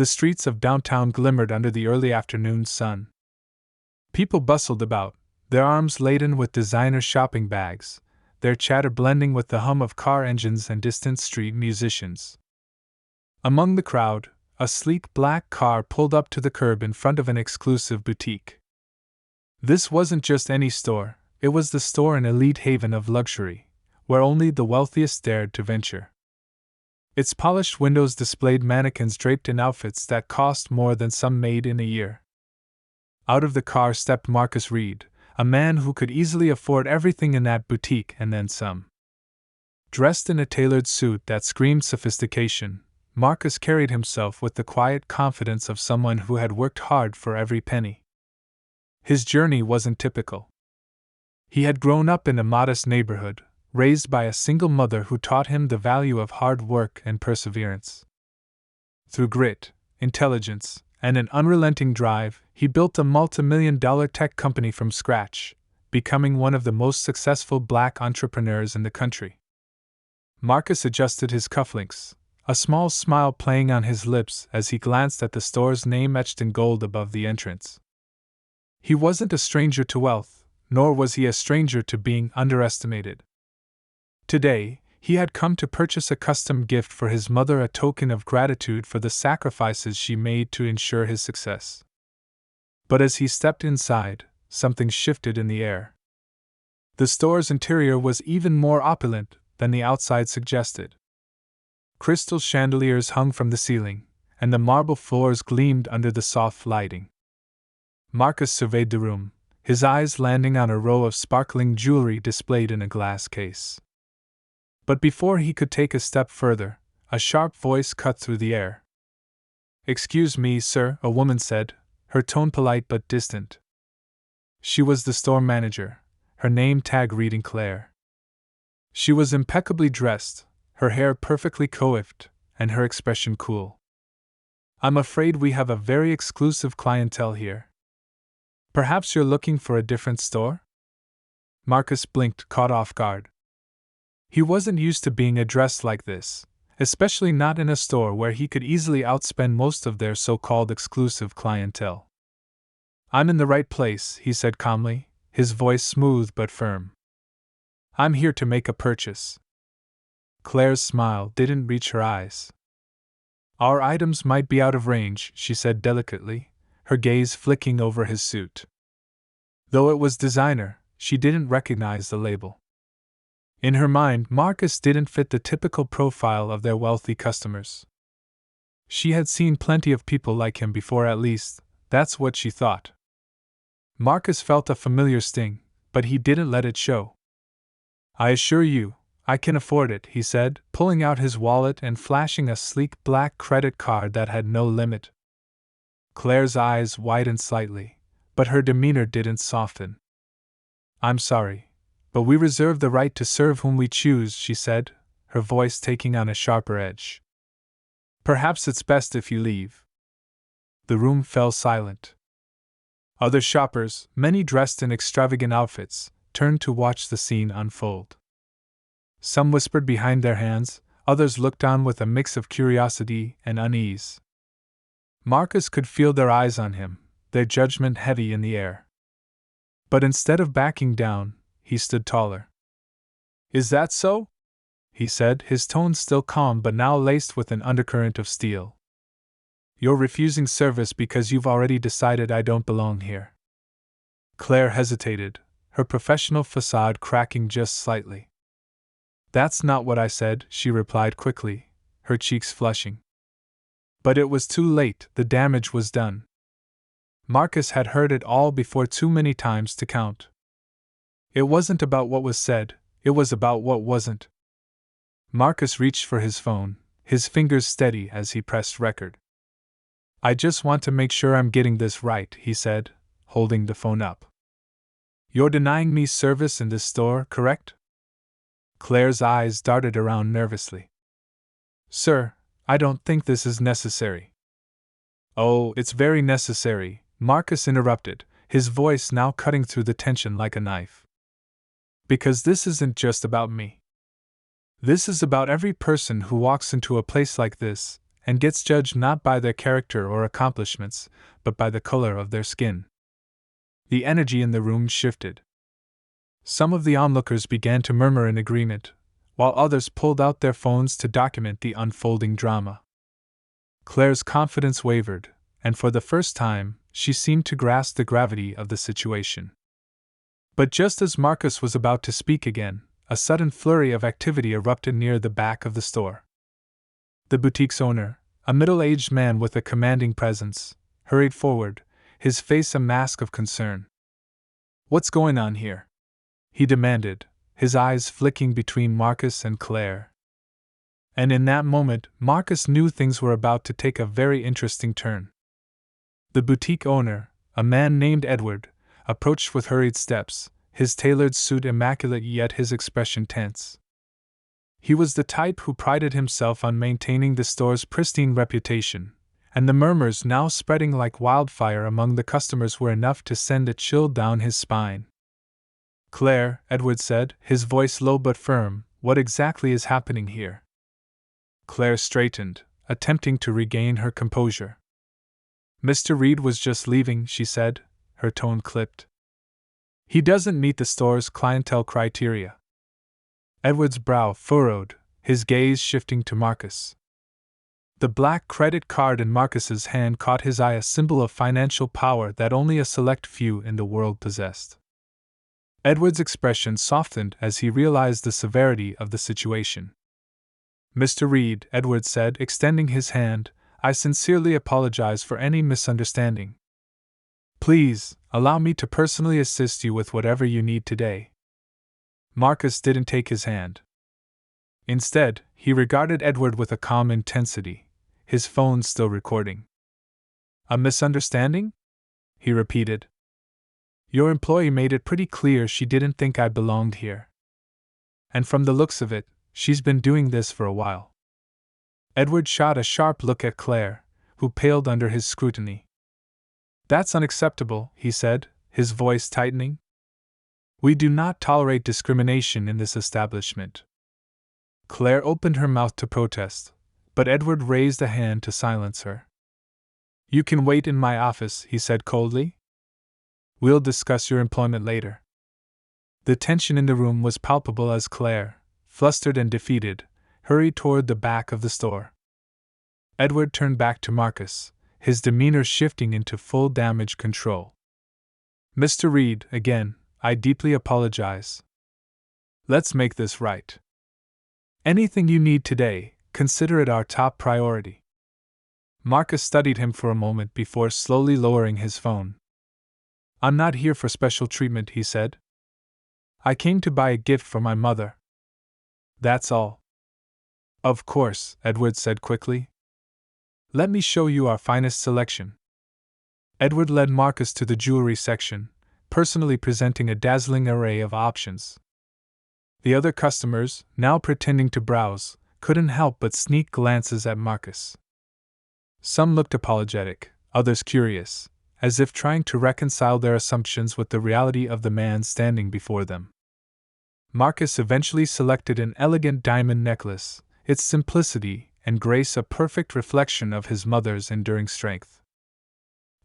The streets of downtown glimmered under the early afternoon sun. People bustled about, their arms laden with designer shopping bags, their chatter blending with the hum of car engines and distant street musicians. Among the crowd, a sleek black car pulled up to the curb in front of an exclusive boutique. This wasn't just any store, it was the store in elite haven of luxury, where only the wealthiest dared to venture. Its polished windows displayed mannequins draped in outfits that cost more than some made in a year. Out of the car stepped Marcus Reed, a man who could easily afford everything in that boutique and then some. Dressed in a tailored suit that screamed sophistication, Marcus carried himself with the quiet confidence of someone who had worked hard for every penny. His journey wasn't typical. He had grown up in a modest neighborhood, raised by a single mother who taught him the value of hard work and perseverance. Through grit, intelligence, and an unrelenting drive, he built a multi-million-dollar tech company from scratch, becoming one of the most successful black entrepreneurs in the country. Marcus adjusted his cufflinks, a small smile playing on his lips as he glanced at the store's name etched in gold above the entrance. He wasn't a stranger to wealth, nor was he a stranger to being underestimated. Today, he had come to purchase a custom gift for his mother, a token of gratitude for the sacrifices she made to ensure his success. But as he stepped inside, something shifted in the air. The store's interior was even more opulent than the outside suggested. Crystal chandeliers hung from the ceiling, and the marble floors gleamed under the soft lighting. Marcus surveyed the room, his eyes landing on a row of sparkling jewelry displayed in a glass case. But before he could take a step further, a sharp voice cut through the air. "Excuse me, sir," a woman said, her tone polite but distant. She was the store manager, her name tag reading Claire. She was impeccably dressed, her hair perfectly coiffed, and her expression cool. "I'm afraid we have a very exclusive clientele here. Perhaps you're looking for a different store?" Marcus blinked, caught off guard. He wasn't used to being addressed like this, especially not in a store where he could easily outspend most of their so-called exclusive clientele. "I'm in the right place," he said calmly, his voice smooth but firm. "I'm here to make a purchase." Claire's smile didn't reach her eyes. "Our items might be out of range," she said delicately, her gaze flicking over his suit. Though it was designer, she didn't recognize the label. In her mind, Marcus didn't fit the typical profile of their wealthy customers. She had seen plenty of people like him before, at least, that's what she thought. Marcus felt a familiar sting, but he didn't let it show. "I assure you, I can afford it," he said, pulling out his wallet and flashing a sleek black credit card that had no limit. Claire's eyes widened slightly, but her demeanor didn't soften. "I'm sorry, but we reserve the right to serve whom we choose," she said, her voice taking on a sharper edge. "Perhaps it's best if you leave." The room fell silent. Other shoppers, many dressed in extravagant outfits, turned to watch the scene unfold. Some whispered behind their hands, others looked on with a mix of curiosity and unease. Marcus could feel their eyes on him, their judgment heavy in the air. But instead of backing down, he stood taller. "Is that so?" he said, his tone still calm but now laced with an undercurrent of steel. "You're refusing service because you've already decided I don't belong here." Claire hesitated, her professional facade cracking just slightly. "That's not what I said," she replied quickly, her cheeks flushing. But it was too late, the damage was done. Marcus had heard it all before, too many times to count. It wasn't about what was said, it was about what wasn't. Marcus reached for his phone, his fingers steady as he pressed record. "I just want to make sure I'm getting this right," he said, holding the phone up. "You're denying me service in this store, correct?" Claire's eyes darted around nervously. "Sir, I don't think this is necessary." "Oh, it's very necessary," Marcus interrupted, his voice now cutting through the tension like a knife. "Because this isn't just about me. This is about every person who walks into a place like this, and gets judged not by their character or accomplishments, but by the color of their skin. The energy in the room shifted. Some of the onlookers began to murmur in agreement, while others pulled out their phones to document the unfolding drama. Claire's confidence wavered, and for the first time, she seemed to grasp the gravity of the situation. But just as Marcus was about to speak again, a sudden flurry of activity erupted near the back of the store. The boutique's owner, a middle-aged man with a commanding presence, hurried forward, his face a mask of concern. "What's going on here?" he demanded, his eyes flicking between Marcus and Claire. And in that moment, Marcus knew things were about to take a very interesting turn. The boutique owner, a man named Edward, approached with hurried steps, his tailored suit immaculate yet his expression tense. He was the type who prided himself on maintaining the store's pristine reputation, and the murmurs now spreading like wildfire among the customers were enough to send a chill down his spine. "Claire," Edward said, his voice low but firm, "what exactly is happening here?" Claire straightened, attempting to regain her composure. "Mr. Reed was just leaving," she said, her tone clipped. "He doesn't meet the store's clientele criteria." Edward's brow furrowed, his gaze shifting to Marcus. The black credit card in Marcus's hand caught his eye, a symbol of financial power that only a select few in the world possessed. Edward's expression softened as he realized the severity of the situation. "Mr. Reed," Edward said, extending his hand, "I sincerely apologize for any misunderstanding. Please, allow me to personally assist you with whatever you need today." Marcus didn't take his hand. Instead, he regarded Edward with a calm intensity, his phone still recording. "A misunderstanding?" he repeated. "Your employee made it pretty clear she didn't think I belonged here. And from the looks of it, she's been doing this for a while." Edward shot a sharp look at Claire, who paled under his scrutiny. "That's unacceptable," he said, his voice tightening. "We do not tolerate discrimination in this establishment." Claire opened her mouth to protest, but Edward raised a hand to silence her. "You can wait in my office," he said coldly. "We'll discuss your employment later." The tension in the room was palpable as Claire, flustered and defeated, hurried toward the back of the store. Edward turned back to Marcus, his demeanor shifting into full damage control. "Mr. Reed, again, I deeply apologize. Let's make this right. Anything you need today, consider it our top priority." Marcus studied him for a moment before slowly lowering his phone. "I'm not here for special treatment," he said. "I came to buy a gift for my mother. That's all." "Of course," Edward said quickly. "Let me show you our finest selection." Edward led Marcus to the jewelry section, personally presenting a dazzling array of options. The other customers, now pretending to browse, couldn't help but sneak glances at Marcus. Some looked apologetic, others curious, as if trying to reconcile their assumptions with the reality of the man standing before them. Marcus eventually selected an elegant diamond necklace, its simplicity and grace a perfect reflection of his mother's enduring strength.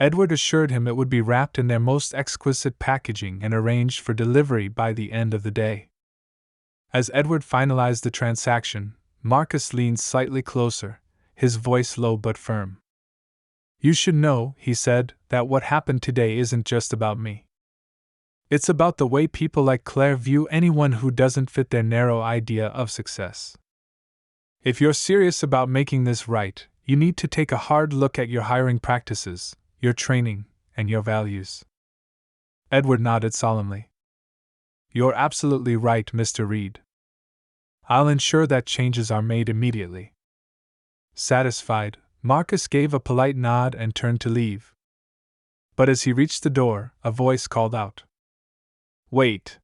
Edward assured him it would be wrapped in their most exquisite packaging and arranged for delivery by the end of the day. As Edward finalized the transaction, Marcus leaned slightly closer, his voice low but firm. "You should know," he said, "that what happened today isn't just about me. It's about the way people like Claire view anyone who doesn't fit their narrow idea of success. If you're serious about making this right, you need to take a hard look at your hiring practices, your training, and your values." Edward nodded solemnly. "You're absolutely right, Mr. Reed. I'll ensure that changes are made immediately." Satisfied, Marcus gave a polite nod and turned to leave. But as he reached the door, a voice called out, "Wait!"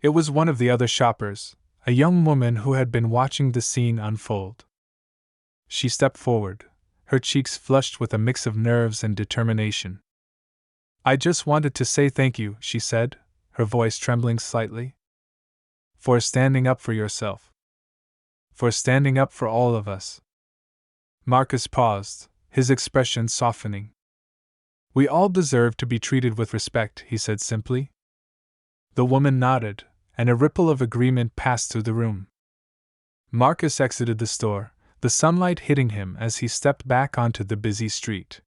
It was one of the other shoppers, a young woman who had been watching the scene unfold. She stepped forward, her cheeks flushed with a mix of nerves and determination. "I just wanted to say thank you," she said, her voice trembling slightly. "For standing up for yourself. For standing up for all of us." Marcus paused, his expression softening. We all deserve to be treated with respect, he said simply. The woman nodded, and a ripple of agreement passed through the room. Marcus exited the store, the sunlight hitting him as he stepped back onto the busy street.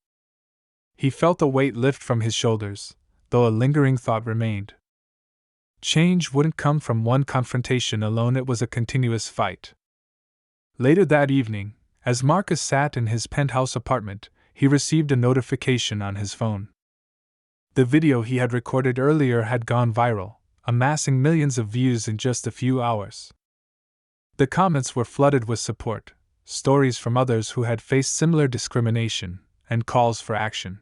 He felt a weight lift from his shoulders, though a lingering thought remained. Change wouldn't come from one confrontation alone, it was a continuous fight. Later that evening, as Marcus sat in his penthouse apartment, he received a notification on his phone. The video he had recorded earlier had gone viral, amassing millions of views in just a few hours. The comments were flooded with support, stories from others who had faced similar discrimination, and calls for action.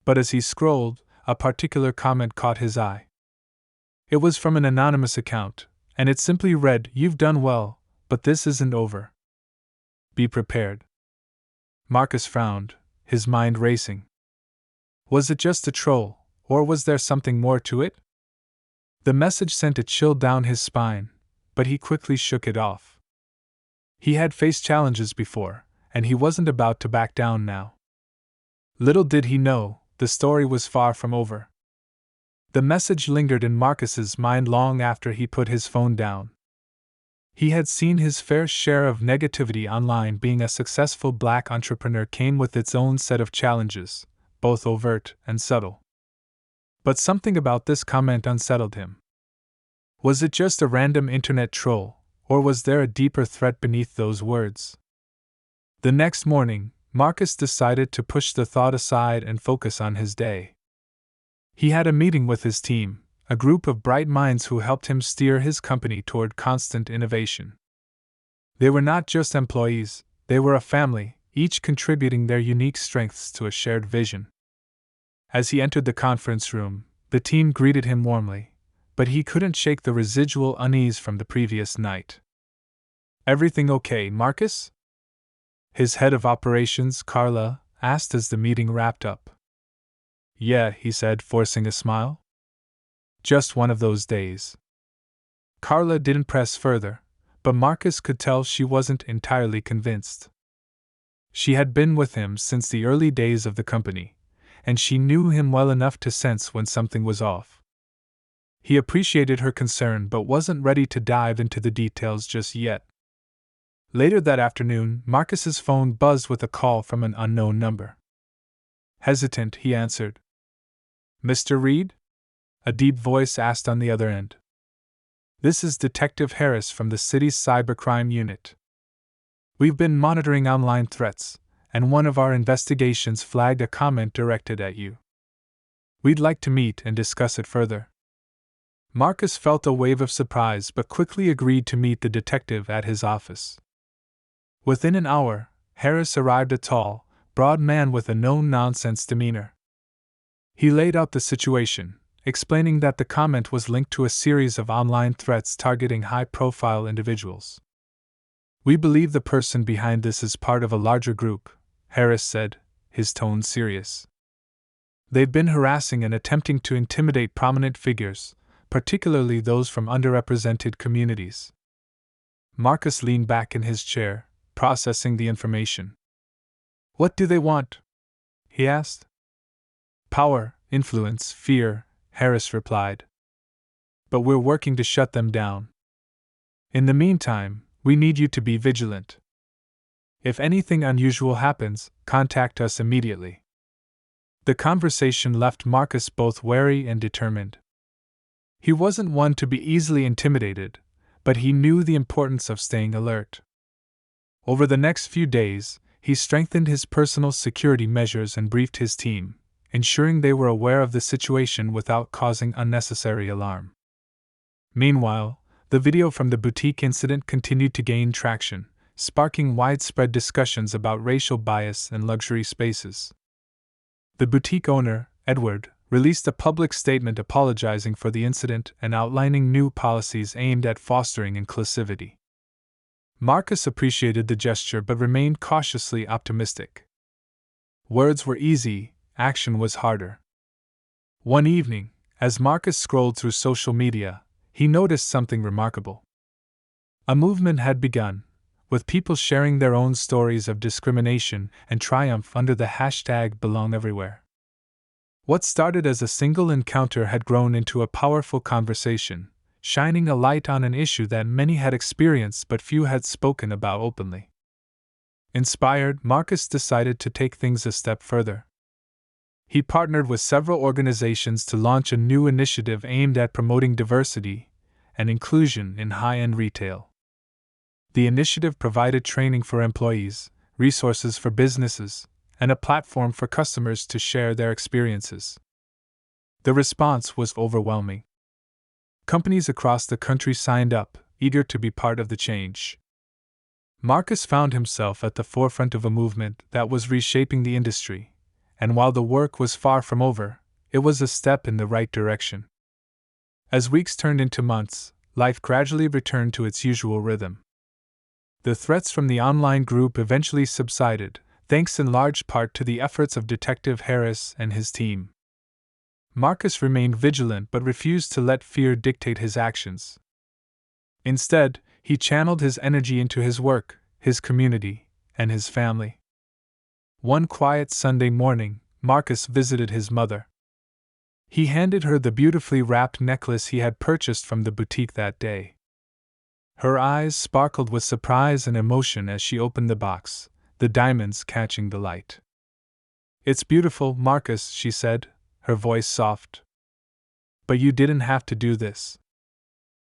But as he scrolled, a particular comment caught his eye. It was from an anonymous account, and it simply read, "You've done well, but this isn't over. Be prepared." Marcus frowned, his mind racing. Was it just a troll, or was there something more to it? The message sent a chill down his spine, but he quickly shook it off. He had faced challenges before, and he wasn't about to back down now. Little did he know, the story was far from over. The message lingered in Marcus's mind long after he put his phone down. He had seen his fair share of negativity online. Being a successful black entrepreneur came with its own set of challenges, both overt and subtle. But something about this comment unsettled him. Was it just a random internet troll, or was there a deeper threat beneath those words? The next morning, Marcus decided to push the thought aside and focus on his day. He had a meeting with his team, a group of bright minds who helped him steer his company toward constant innovation. They were not just employees, they were a family, each contributing their unique strengths to a shared vision. As he entered the conference room, the team greeted him warmly, but he couldn't shake the residual unease from the previous night. "Everything okay, Marcus?" His head of operations, Carla, asked as the meeting wrapped up. "Yeah," he said, forcing a smile. "Just one of those days." Carla didn't press further, but Marcus could tell she wasn't entirely convinced. She had been with him since the early days of the company, and she knew him well enough to sense when something was off. He appreciated her concern but wasn't ready to dive into the details just yet. Later that afternoon, Marcus's phone buzzed with a call from an unknown number. Hesitant, he answered. "Mr. Reed?" a deep voice asked on the other end. "This is Detective Harris from the city's cybercrime unit. We've been monitoring online threats, and one of our investigations flagged a comment directed at you. We'd like to meet and discuss it further." Marcus felt a wave of surprise but quickly agreed to meet the detective at his office. Within an hour, Harris arrived, a tall, broad man with a no-nonsense demeanor. He laid out the situation, explaining that the comment was linked to a series of online threats targeting high-profile individuals. "We believe the person behind this is part of a larger group," Harris said, his tone serious. "They've been harassing and attempting to intimidate prominent figures, particularly those from underrepresented communities." Marcus leaned back in his chair, processing the information. "What do they want?" he asked. "Power, influence, fear," Harris replied. "But we're working to shut them down. In the meantime, we need you to be vigilant. If anything unusual happens, contact us immediately." The conversation left Marcus both wary and determined. He wasn't one to be easily intimidated, but he knew the importance of staying alert. Over the next few days, he strengthened his personal security measures and briefed his team, ensuring they were aware of the situation without causing unnecessary alarm. Meanwhile, the video from the boutique incident continued to gain traction, sparking widespread discussions about racial bias in luxury spaces. The boutique owner, Edward, released a public statement apologizing for the incident and outlining new policies aimed at fostering inclusivity. Marcus appreciated the gesture but remained cautiously optimistic. Words were easy, action was harder. One evening, as Marcus scrolled through social media, he noticed something remarkable. A movement had begun, with people sharing their own stories of discrimination and triumph under the hashtag #BelongEverywhere. What started as a single encounter had grown into a powerful conversation, shining a light on an issue that many had experienced but few had spoken about openly. Inspired, Marcus decided to take things a step further. He partnered with several organizations to launch a new initiative aimed at promoting diversity and inclusion in high-end retail. The initiative provided training for employees, resources for businesses, and a platform for customers to share their experiences. The response was overwhelming. Companies across the country signed up, eager to be part of the change. Marcus found himself at the forefront of a movement that was reshaping the industry, and while the work was far from over, it was a step in the right direction. As weeks turned into months, life gradually returned to its usual rhythm. The threats from the online group eventually subsided, thanks in large part to the efforts of Detective Harris and his team. Marcus remained vigilant but refused to let fear dictate his actions. Instead, he channeled his energy into his work, his community, and his family. One quiet Sunday morning, Marcus visited his mother. He handed her the beautifully wrapped necklace he had purchased from the boutique that day. Her eyes sparkled with surprise and emotion as she opened the box, the diamonds catching the light. "It's beautiful, Marcus," she said, her voice soft. "But you didn't have to do this."